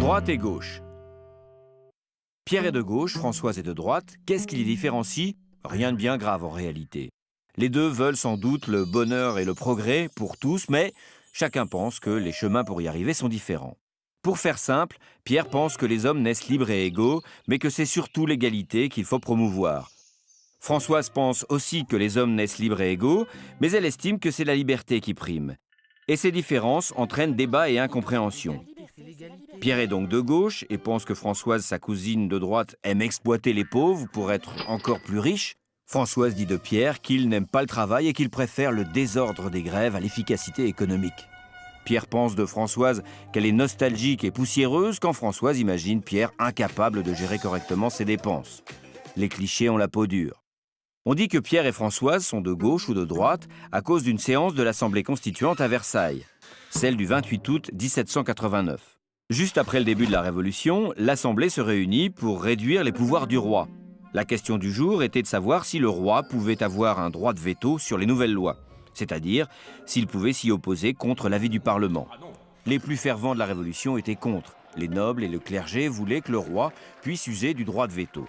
Droite et gauche. Pierre est de gauche, Françoise est de droite. Qu'est-ce qui les différencie? Rien de bien grave en réalité. Les deux veulent sans doute le bonheur et le progrès pour tous, mais chacun pense que les chemins pour y arriver sont différents. Pour faire simple, Pierre pense que les hommes naissent libres et égaux, mais que c'est surtout l'égalité qu'il faut promouvoir. Françoise pense aussi que les hommes naissent libres et égaux, mais elle estime que c'est la liberté qui prime. Et ces différences entraînent débat et incompréhension. Pierre est donc de gauche et pense que Françoise, sa cousine de droite, aime exploiter les pauvres pour être encore plus riche. Françoise dit de Pierre qu'il n'aime pas le travail et qu'il préfère le désordre des grèves à l'efficacité économique. Pierre pense de Françoise qu'elle est nostalgique et poussiéreuse, quand Françoise imagine Pierre incapable de gérer correctement ses dépenses. Les clichés ont la peau dure. On dit que Pierre et Françoise sont de gauche ou de droite à cause d'une séance de l'Assemblée constituante à Versailles, celle du 28 août 1789. Juste après le début de la Révolution, l'Assemblée se réunit pour réduire les pouvoirs du roi. La question du jour était de savoir si le roi pouvait avoir un droit de veto sur les nouvelles lois, c'est-à-dire s'il pouvait s'y opposer contre l'avis du Parlement. Les plus fervents de la Révolution étaient contre. Les nobles et le clergé voulaient que le roi puisse user du droit de veto.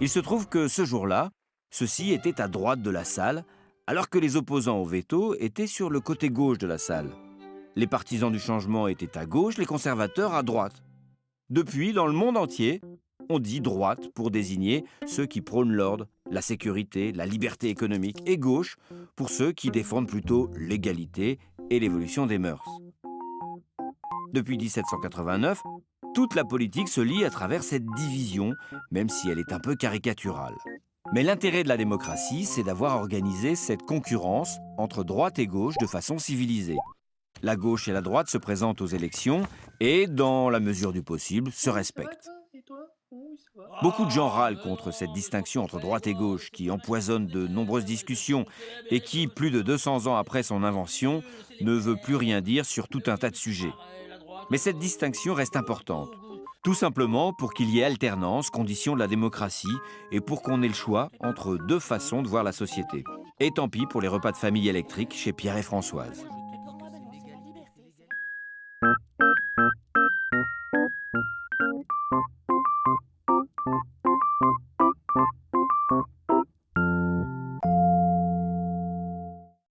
Il se trouve que ce jour-là, ceux-ci étaient à droite de la salle, alors que les opposants au veto étaient sur le côté gauche de la salle. Les partisans du changement étaient à gauche, les conservateurs à droite. Depuis, dans le monde entier, on dit droite pour désigner ceux qui prônent l'ordre, la sécurité, la liberté économique, et gauche pour ceux qui défendent plutôt l'égalité et l'évolution des mœurs. Depuis 1789, toute la politique se lie à travers cette division, même si elle est un peu caricaturale. Mais l'intérêt de la démocratie, c'est d'avoir organisé cette concurrence entre droite et gauche de façon civilisée. La gauche et la droite se présentent aux élections et, dans la mesure du possible, se respectent. Beaucoup de gens râlent contre cette distinction entre droite et gauche qui empoisonne de nombreuses discussions et qui, plus de 200 ans après son invention, ne veut plus rien dire sur tout un tas de sujets. Mais cette distinction reste importante. Tout simplement pour qu'il y ait alternance, condition de la démocratie, et pour qu'on ait le choix entre deux façons de voir la société. Et tant pis pour les repas de famille électriques chez Pierre et Françoise.